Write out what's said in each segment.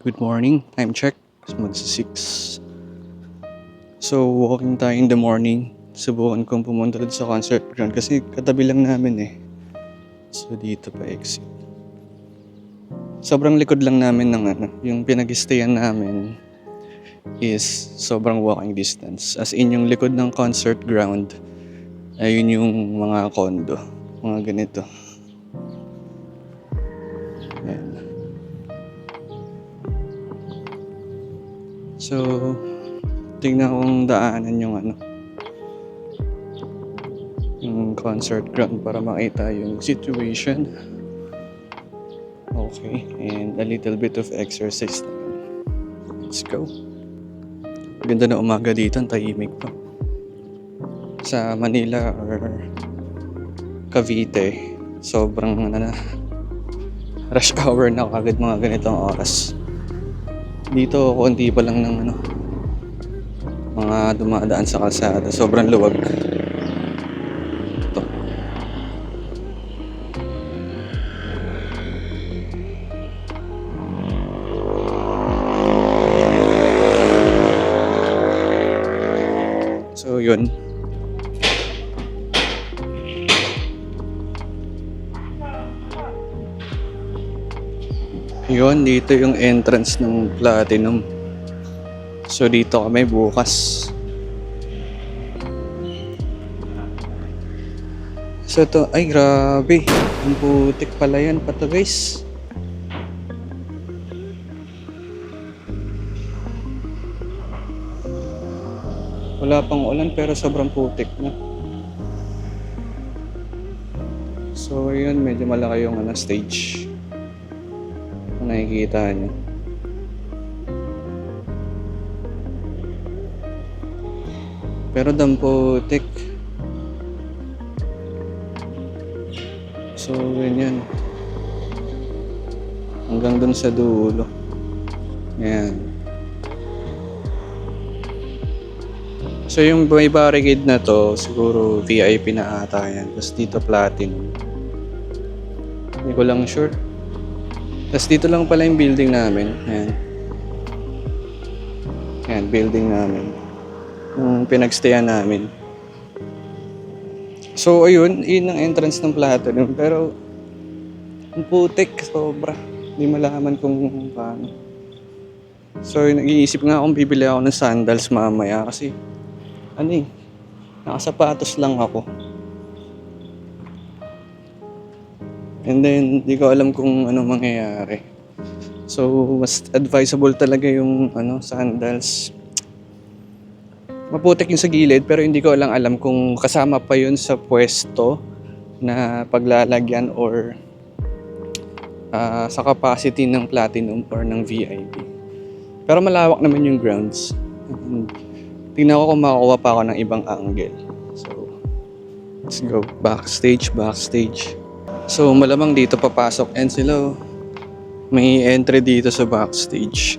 Good morning. Time check. Magsa 6. So, walking tayo in the morning. Subukan kong pumunta dito sa concert ground kasi katabi lang namin eh. So, dito pa exit. Sobrang likod lang namin ng yung pinag-stayan namin is sobrang walking distance. As in, yung likod ng concert ground, ayun yung mga condo. Mga ganito. Ayan. So, tingnan kong daanan yung concert ground para makita yung situation. Okay, and a little bit of exercise. Let's go. Ganda na umaga dito, ang tahimik pa. Sa Manila or Cavite, sobrang rush hour na kagad mga ganitong oras. Dito, konti pa lang ng mga dumadaan sa kalsada. Sobrang luwag. Ito. So, yun. Yun, dito yung entrance ng Platinum. So, dito kami bukas. So, ito, ay grabe. Ang putik pala yan pa to, guys. Wala pang ulan pero sobrang putik na. So, yun, medyo malaki yung stage. Kung nakikita nyo. Pero damputik. So, ganyan. Hanggang dun sa dulo. Ayan. So, yung may barricade na to, siguro VIP na ata yan. Tapos dito Platinum. Hindi ko lang sure. Tapos dito lang pala yung building namin. Ayan. Ayan, building namin. Yung pinagstayan namin. So, ayun. Yun ang entrance ng Platinum. Pero, ang putik. Sobra. Hindi malaman kung paano. So, nag-iisip nga akong bibili ako ng sandals mamaya. Kasi, nakasapatos lang ako. And then, di ko alam kung ano mangyayari. So, mas advisable talaga yung sandals. Maputik yung sa gilid, pero hindi ko lang alam kung kasama pa yun sa pwesto na paglalagyan or sa capacity ng Platinum or ng VIP. Pero malawak naman yung grounds. And tingnan ko kung makakuha pa ako ng ibang angle. So, let's go. Backstage. So, malamang dito papasok. And sila, may entry dito sa backstage.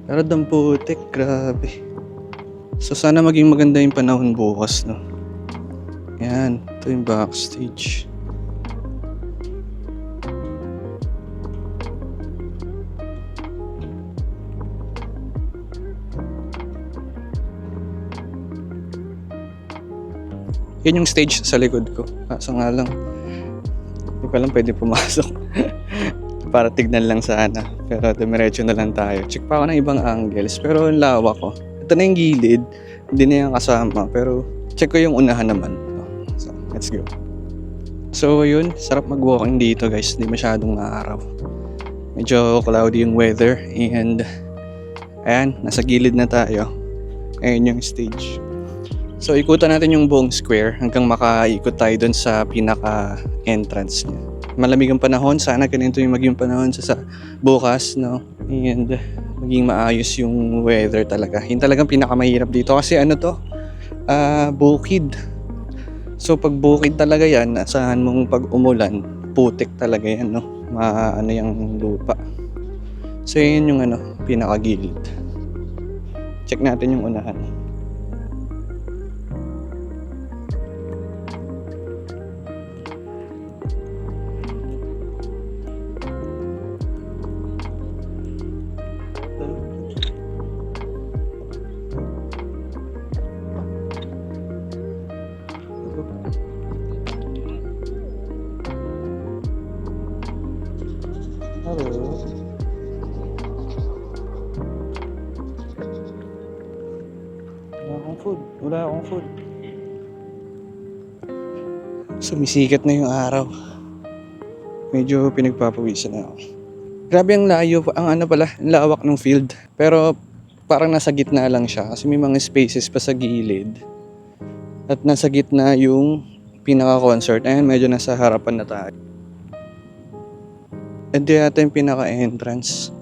Pero damputik, grabe. So, sana maging maganda yung panahon bukas, no? Yan, ito yung backstage. Yun yung stage sa likod ko. Kaso nga lang, hindi pa lang pwede pumasok. Para tignan lang sana. Pero dumiretso na lang tayo. Check pa ako ng ibang angles. Pero ang lawak ko. Ito na yung gilid. Hindi na yung kasama. Pero check ko yung unahan naman. So, let's go. So yun, sarap mag-walking dito guys. Hindi masyadong araw. Medyo cloudy yung weather. And ayan, nasa gilid na tayo. Ayun yung stage. So, ikutan natin yung buong square hanggang makaikot tayo dun sa pinaka-entrance niya. Malamig ang panahon. Sana ganito yung maging panahon sa bukas, no? And maging maayos yung weather talaga. Yun talagang pinakamahirap dito kasi bukid. So, pag bukid talaga yan, asahan mong pag umulan, putik talaga yan, no? Yung lupa. So, yun yung pinakagilid. Check natin yung unahan. food. Wala akong food. Sumisikat na yung araw. Medyo pinagpapawisan na ako. Grabe ang layo, ang lawak ng field. Pero parang nasa gitna lang siya kasi may mga spaces pa sa gilid. At nasa gitna yung pinaka-concert. Ayan, medyo nasa harapan na tayo. Ito yata yung pinaka-entrance.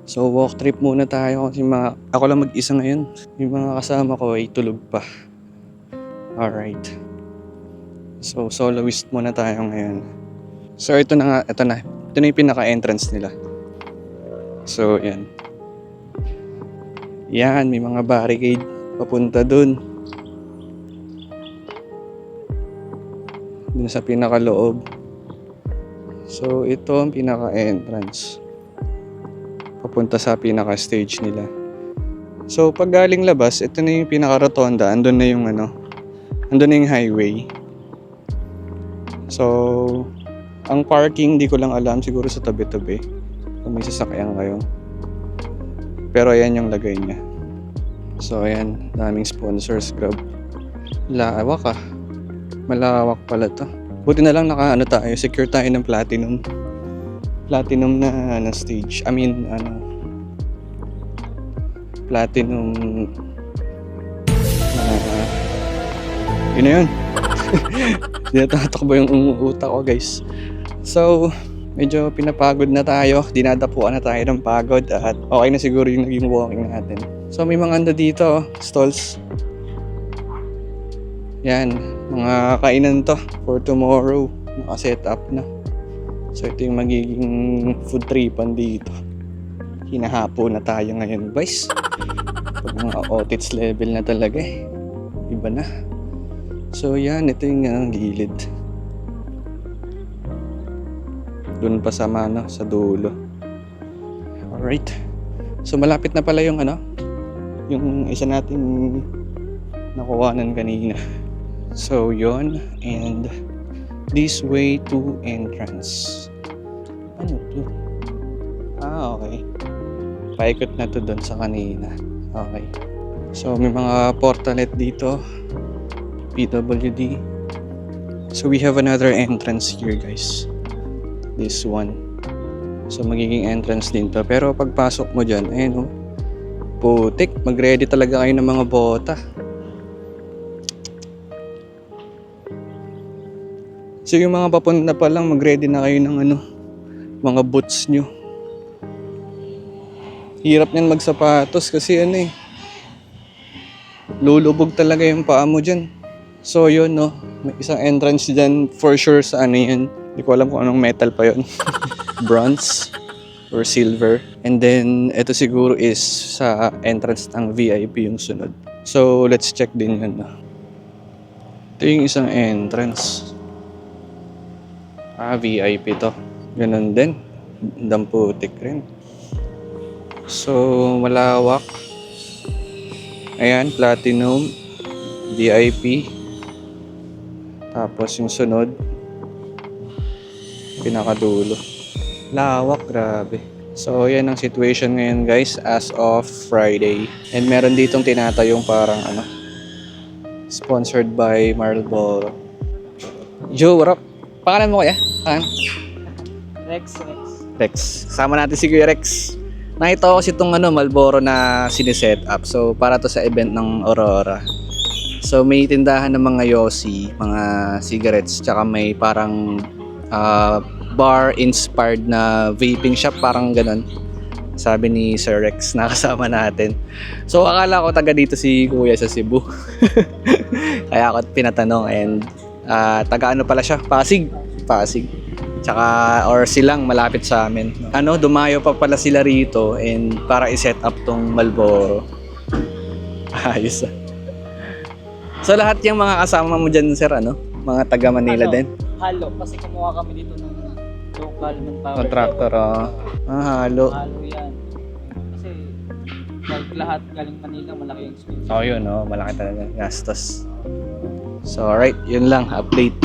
So walk trip muna tayo kasi ako lang mag-isa ngayon. Yung mga kasama ko ay tulog pa. Alright. So soloist muna tayo ngayon. So ito na. Ito na yung pinaka-entrance nila. So yan. Yan, may mga barricade papunta dun. Dun sa pinaka-loob. So ito ang pinaka-entrance. Papunta sa pinaka-stage nila. So pag galing labas, ito na yung pinaka-rotonda. Andun na yung highway. So ang parking, di ko lang alam, siguro sa tabi-tabi. Kung may sasakyan kayo. Pero ayan yung lagay niya. So ayan, daming sponsors, Grab. Lawak ah. Malawak pala to. Buti na lang tayo, secure tayo ng platinum. Platinum na stage. Platinum yun na yun. Hindi na tatakbo yung utak ko, guys. So, medyo pinapagod na tayo. Dinadapuan na tayo ng pagod at okay na siguro yung naging walking natin. So, may mga dito, stalls. Yan, mga kainan to for tomorrow. Naka-set up na. So ito yung magiging food tripan dito. Hinahapo na tayo ngayon, guys. Pag mga otits level na talaga eh. Iba na. So yan, ito yung gilid. Doon pa sa dulo. Alright. So malapit na pala yung isa nating nakuhanan kanina. So yon, and this way to entrance. Ano to? Okay. Paikot na to doon sa kanina. Okay. So may mga portalet dito. PWD. So we have another entrance here, guys. This one. So magiging entrance din to. Pero pagpasok mo dyan, ayun putik. Mag-ready talaga kayo ng mga bota. So yung mga papunta pa lang, mag-ready na kayo ng mga boots nyo. Hirap niyan magsapatos kasi lulubog talaga yung paa mo dyan. So yun may isang entrance dyan for sure sa yan. Hindi ko alam kung anong metal pa yun. Bronze or silver. And then ito siguro is sa entrance ng VIP yung sunod. So let's check din yun. Ito yung isang entrance. VIP to. Ganun din. Damputik rin. So, malawak. Ayan, platinum. VIP. Tapos yung sunod. Pinakadulo. Lawak, grabe. So, yan ang situation ngayon, guys, as of Friday. And meron ditong tinatayong parang sponsored by Marlboro. Joe, what up? Pangalan mo kaya? Rex. Sama natin si Kuya Rex. Nakita ko kasi itong Marlboro na siniset up. So para to sa event ng Aurora. So may tindahan ng mga yosi, mga cigarettes, tsaka may parang bar inspired na vaping shop, parang ganun. Sabi ni Sir Rex na kasama natin. So akala ko taga dito si Kuya sa Cebu. Kaya ako pinatanong, and taga pala siya? Pasig. Tsaka or silang malapit sa amin. Dumayo pa pala sila rito and para i-set up tong Marlboro. Ayos ah. So lahat yung mga kasama mo dyan, sir, mga taga Manila din? Halo, kasi kumuha kami dito ng local manpower. Contractor, halo. Halo yan. Kasi pag lahat galing Manila, malaki yung expense. Yun, malaki talaga gastos. So alright, yun lang, update.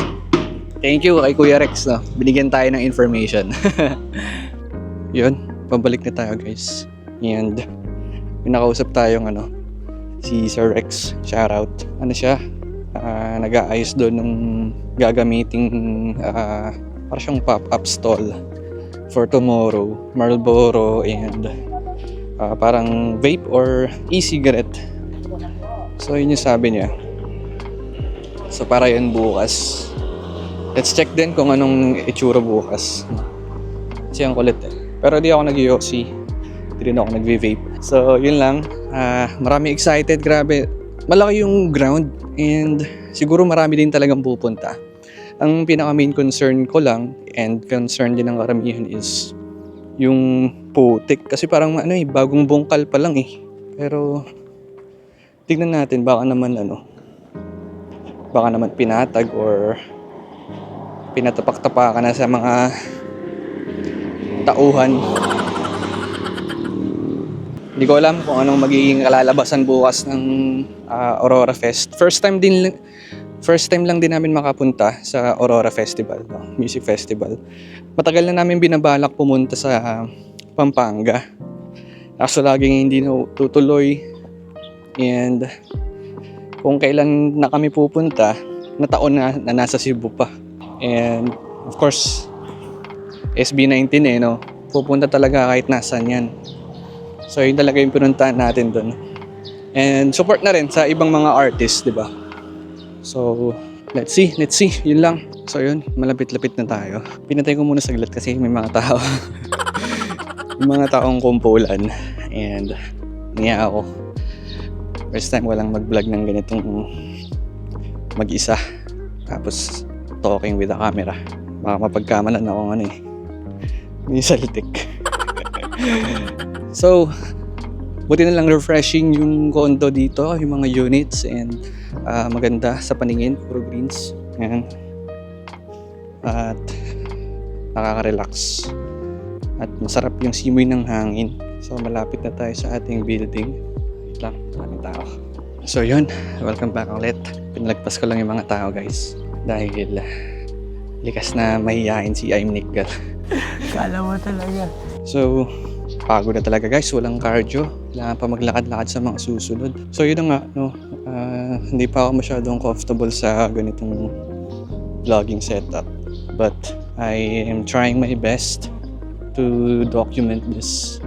Thank you kay Kuya Rex, binigyan tayo ng information. Yun, pabalik na tayo, guys. And pinakausap tayong Si Sir Rex, shoutout. Ano siya? Nag-aayos doon ng gagamiting para siyang pop-up stall for tomorrow. Marlboro and parang vape or e-cigarette. So yun yung sabi niya. So para yun bukas. Let's check din kung anong itsura bukas. Kasi ang kulit eh. Pero di ako nag-yosi. Di rin ako nag-vape. So yun lang. Marami excited. Grabe. Malaki yung ground. And siguro marami din talagang pupunta. Ang pinaka main concern ko lang and concern din ng karamihan is yung putik. Kasi parang bagong bungkal pa lang eh. Pero tignan natin baka naman pinatag or pinatapak-tapakan na sa mga tauhan. Hindi ko alam kung anong magiging kalalabasan bukas ng Aurora Fest. First time lang din namin makapunta sa Aurora Festival, music festival. Matagal na namin binabalak pumunta sa Pampanga. Kaso laging hindi tutuloy. And kung kailan na kami pupunta, na taon na nasa Cebu pa. And of course, SB19 pupunta talaga kahit nasan yan. So yun talaga yung pinuntahan natin doon. And support na rin sa ibang mga artists, di ba? So let's see, yun lang. So yun, malapit-lapit na tayo. Pinatay ko muna saglit kasi may mga tao. May mga taong kumpulan. And niya ako. First time walang mag-vlog ng ganitong mag-isa. Tapos talking with the camera. Baka mapagkamalan ako may saltik. So, buti na lang refreshing yung condo dito, yung mga units and maganda sa paningin, puro greens. Ayan. At nakaka-relax. At masarap yung simoy ng hangin. So, malapit na tayo sa ating building. Wait lang, maraming tao. So yun, welcome back ulit. Pinalagpas ko lang yung mga tao guys. Dahil likas na mahihain si I'm Nick Gal. Kala mo talaga. So, pagod na talaga guys, walang cardio. Kailangan pa maglakad-lakad sa mga susunod. So yun na nga, hindi pa ako masyadong comfortable sa ganitong vlogging setup. But I am trying my best to document this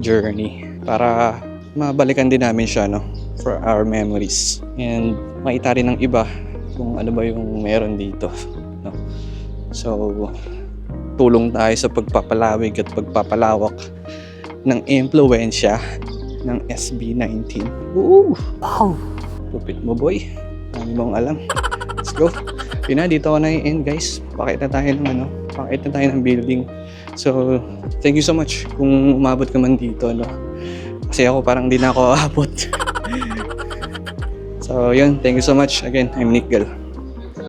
journey para mabalikan din namin siya for our memories. And makita rin ng iba kung ano ba yung meron dito. So, tulong tayo sa pagpapalawig at pagpapalawak ng impluensya ng SB19. Woo! Wow! Lupit mo boy. Hindi mong alam. Let's go. Yun na, dito ako na i-end guys. Pakita tayo ng building. So, thank you so much kung umabot ka man dito. Kasi ako parang di na ako aabot. So, yun. Thank you so much. Again, I'm Nick Gal.